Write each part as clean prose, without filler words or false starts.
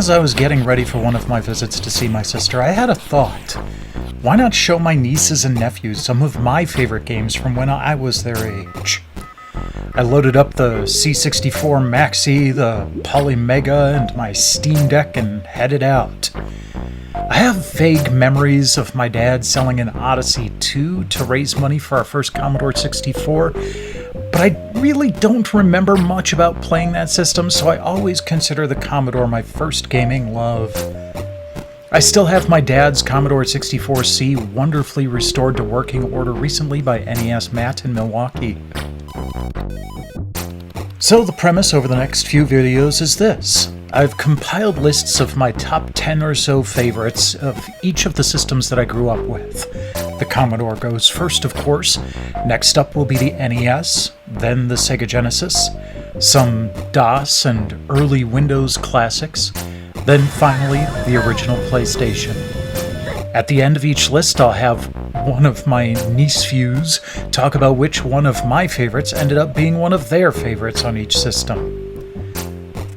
As I was getting ready for one of my visits to see my sister, I had a thought. Why not show my nieces and nephews some of my favorite games from when I was their age? I loaded up the C64 Maxi, the Polymega, and my Steam Deck and headed out. I have vague memories of my dad selling an Odyssey 2 to raise money for our first Commodore 64, but I really don't remember much about playing that system, so I always consider the Commodore my first gaming love. I still have my dad's Commodore 64C wonderfully restored to working order recently by NES Matt in Milwaukee. So the premise over the next few videos is this. I've compiled lists of my top 10 or so favorites of each of the systems that I grew up with. The Commodore goes first, of course. Next up will be the NES, then the Sega Genesis, some DOS and early Windows classics, then finally the original PlayStation. At the end of each list, I'll have one of my niece-views talk about which one of my favorites ended up being one of their favorites on each system.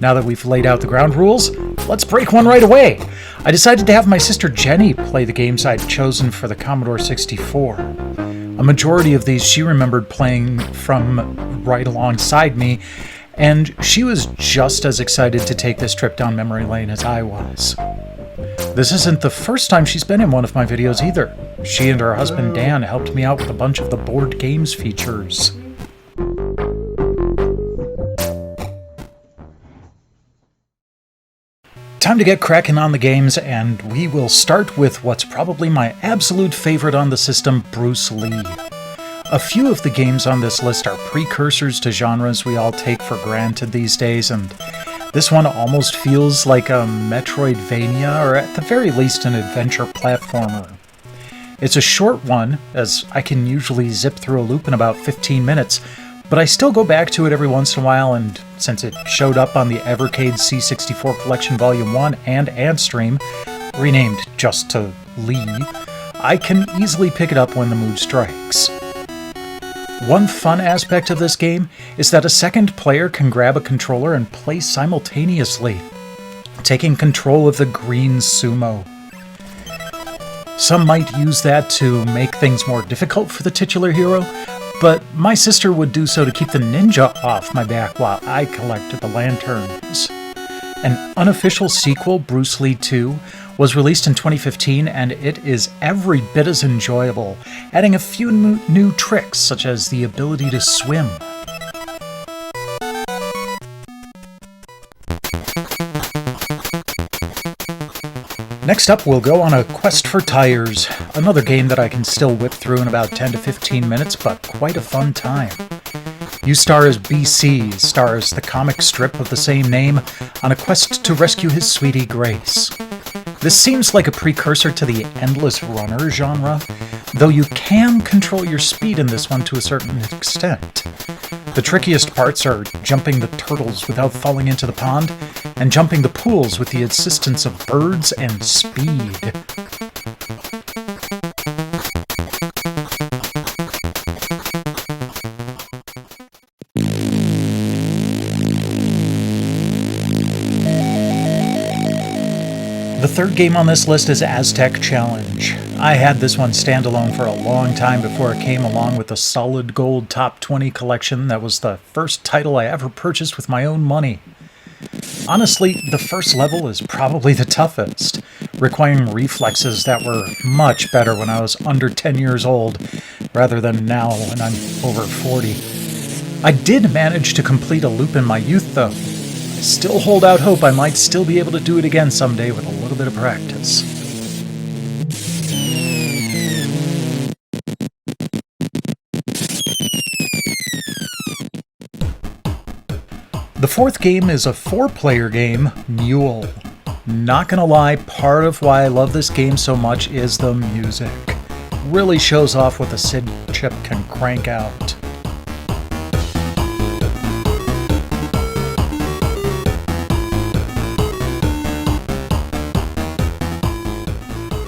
Now that we've laid out the ground rules, let's break one right away. I decided to have my sister Jenny play the games I'd chosen for the Commodore 64. A majority of these she remembered playing from right alongside me, and she was just as excited to take this trip down memory lane as I was. This isn't the first time she's been in one of my videos either. She and her husband Dan helped me out with a bunch of the board games features. Time to get cracking on the games, and we will start with what's probably my absolute favorite on the system, Bruce Lee. A few of the games on this list are precursors to genres we all take for granted these days, and this one almost feels like a Metroidvania, or at the very least an adventure platformer. It's a short one, as I can usually zip through a loop in about 15 minutes, but I still go back to it every once in a while, and since it showed up on the Evercade C64 Collection Volume 1 and Antstream, renamed just to Lee, I can easily pick it up when the mood strikes. One fun aspect of this game is that a second player can grab a controller and play simultaneously, taking control of the green sumo. Some might use that to make things more difficult for the titular hero, but my sister would do so to keep the ninja off my back while I collected the lanterns. An unofficial sequel, Bruce Lee 2, was released in 2015, and it is every bit as enjoyable, adding a few new tricks such as the ability to swim. Next up, we'll go on a quest for tires, another game that I can still whip through in about 10 to 15 minutes, but quite a fun time. You star as BC, stars the comic strip of the same name, on a quest to rescue his sweetie Grace. This seems like a precursor to the endless runner genre, though you can control your speed in this one to a certain extent. The trickiest parts are jumping the turtles without falling into the pond, and jumping the pools with the assistance of birds and speed. The third game on this list is Aztec Challenge. I had this one standalone for a long time before it came along with the Solid Gold Top 20 collection that was the first title I ever purchased with my own money. Honestly, the first level is probably the toughest, requiring reflexes that were much better when I was under 10 years old, rather than now when I'm over 40. I did manage to complete a loop in my youth, though. I still hold out hope I might still be able to do it again someday with a little bit of practice. The fourth game is a 4-player game, Mule. Not gonna lie, part of why I love this game so much is the music. Really shows off what the SID chip can crank out.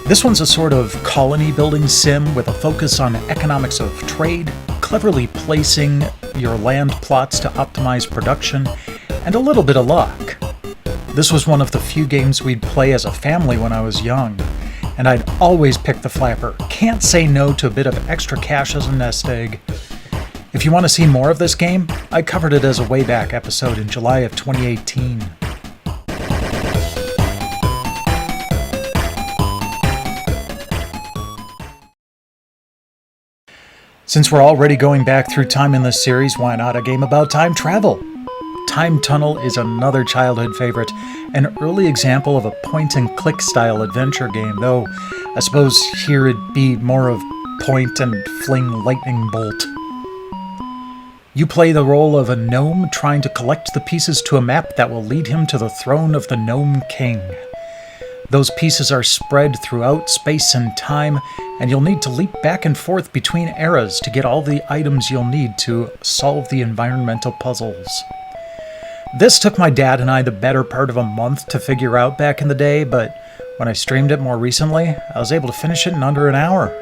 This one's a sort of colony-building sim with a focus on economics of trade, cleverly placing your land plots to optimize production, and a little bit of luck. This was one of the few games we'd play as a family when I was young, and I'd always pick the flapper. Can't say no to a bit of extra cash as a nest egg. If you want to see more of this game, I covered it as a way back episode in July of 2018. Since we're already going back through time in this series, why not a game about time travel? Time Tunnel is another childhood favorite, an early example of a point-and-click style adventure game, though I suppose here it'd be more of point and fling lightning bolt. You play the role of a gnome trying to collect the pieces to a map that will lead him to the throne of the Gnome King. Those pieces are spread throughout space and time, and you'll need to leap back and forth between eras to get all the items you'll need to solve the environmental puzzles. This took my dad and I the better part of a month to figure out back in the day, but when I streamed it more recently, I was able to finish it in under an hour.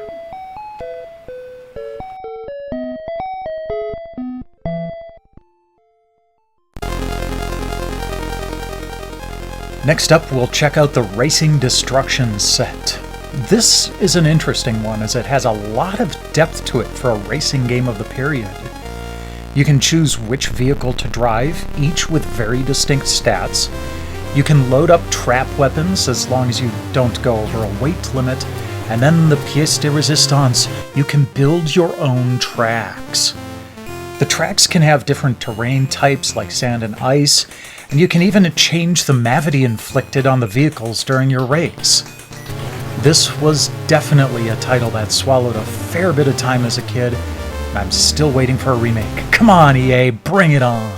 Next up, we'll check out the Racing Destruction set. This is an interesting one as it has a lot of depth to it for a racing game of the period. You can choose which vehicle to drive, each with very distinct stats. You can load up trap weapons as long as you don't go over a weight limit. And then the pièce de résistance, you can build your own tracks. The tracks can have different terrain types like sand and ice, and you can even change the mavity inflicted on the vehicles during your race. This was definitely a title that swallowed a fair bit of time as a kid, and I'm still waiting for a remake. Come on, EA, bring it on!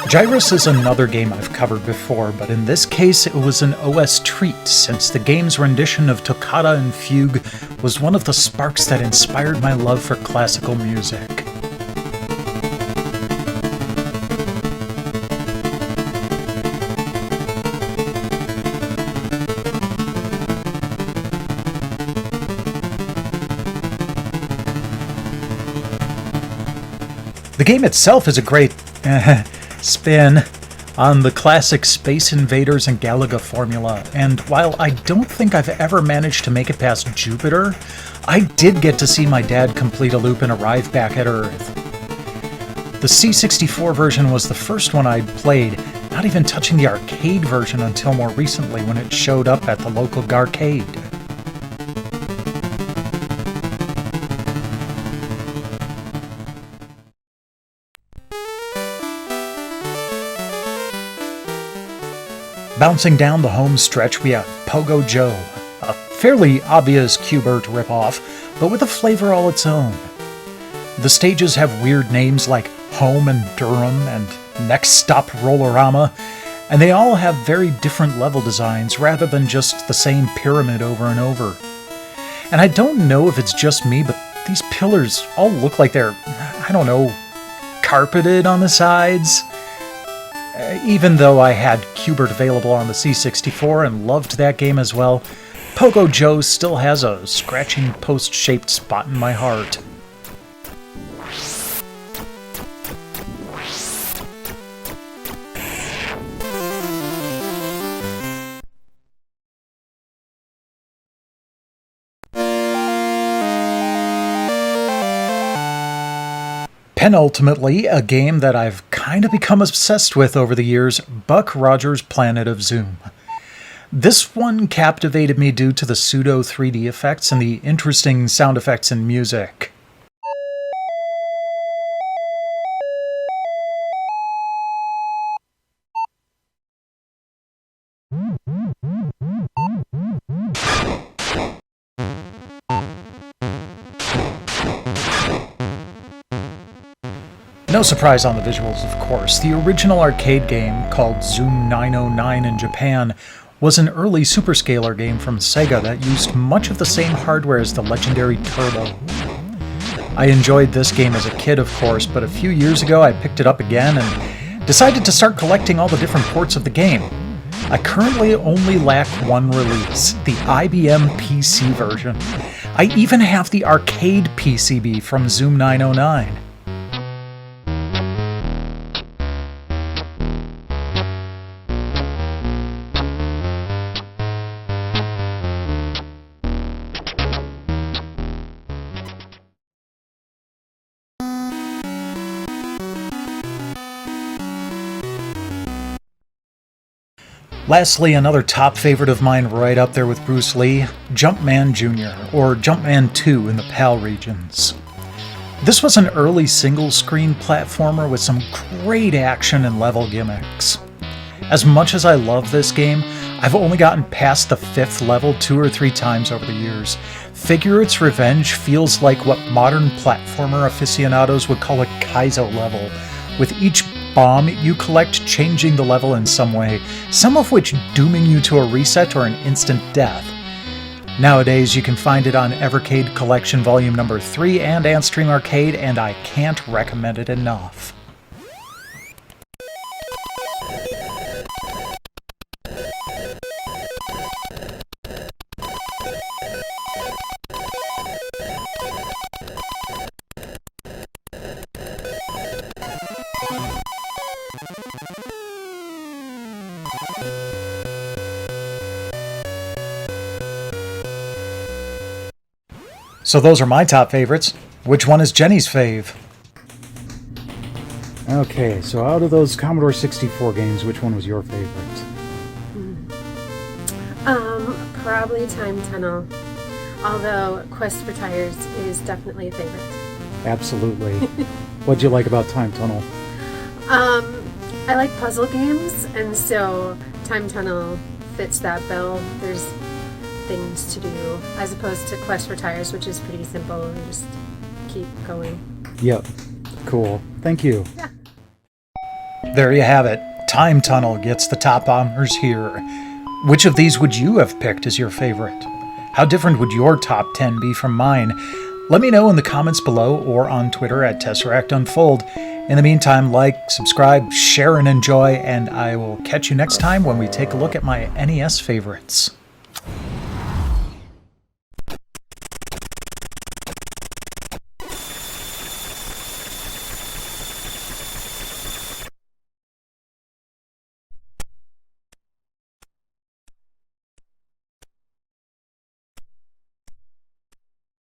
Gyruss is another game I've covered before, but in this case it was an OS treat since the game's rendition of Toccata and Fugue was one of the sparks that inspired my love for classical music. The game itself is a great spin on the classic Space Invaders and Galaga formula, and while I don't think I've ever managed to make it past Jupiter, I did get to see my dad complete a loop and arrive back at Earth. The C64 version was the first one I'd played, not even touching the arcade version until more recently when it showed up at the local garcade. Bouncing down the home stretch, we have Pogo Joe, a fairly obvious Q*bert ripoff, but with a flavor all its own. The stages have weird names like Home and Durham and Next Stop Rollerama, and they all have very different level designs rather than just the same pyramid over and over. And I don't know if it's just me, but these pillars all look like they're, I don't know, carpeted on the sides. Even though I had Q*bert available on the C64 and loved that game as well, Pogo Joe still has a scratching post-shaped spot in my heart. Penultimately, a game that I've kind of become obsessed with over the years, Buck Rogers' Planet of Zoom. This one captivated me due to the pseudo 3D effects and the interesting sound effects and music. No surprise on the visuals, of course. The original arcade game, called Zoom 909 in Japan, was an early superscaler game from Sega that used much of the same hardware as the legendary Turbo. I enjoyed this game as a kid, of course, but a few years ago I picked it up again and decided to start collecting all the different ports of the game. I currently only lack one release, the IBM PC version. I even have the arcade PCB from Zoom 909. Lastly, another top favorite of mine right up there with Bruce Lee, Jumpman Jr., or Jumpman 2 in the PAL regions. This was an early single-screen platformer with some great action and level gimmicks. As much as I love this game, I've only gotten past the 5th level 2 or 3 times over the years. Figure Its Revenge feels like what modern platformer aficionados would call a Kaizo level, with each bomb you collect changing the level in some way, some of which dooming you to a reset or an instant death. Nowadays, you can find it on Evercade Collection Volume Number 3 and Antstream Arcade, and I can't recommend it enough. So those are my top favorites. Which one is Jenny's fave? Okay, so out of those Commodore 64 games, which one was your favorite? Probably Time Tunnel. Although Quest for Tires is definitely a favorite. Absolutely. What'd you like about Time Tunnel? I like puzzle games, and so Time Tunnel fits that bill. There's things to do, as opposed to Quest for Tires, which is pretty simple and just keep going. Yep. Cool. Thank you. Yeah. There you have it. Time Tunnel gets the top honors here. Which of these would you have picked as your favorite? How different would your top 10 be from mine? Let me know in the comments below or on Twitter at TesseractUnfold. In the meantime, like, subscribe, share, and enjoy, and I will catch you next time when we take a look at my NES favorites.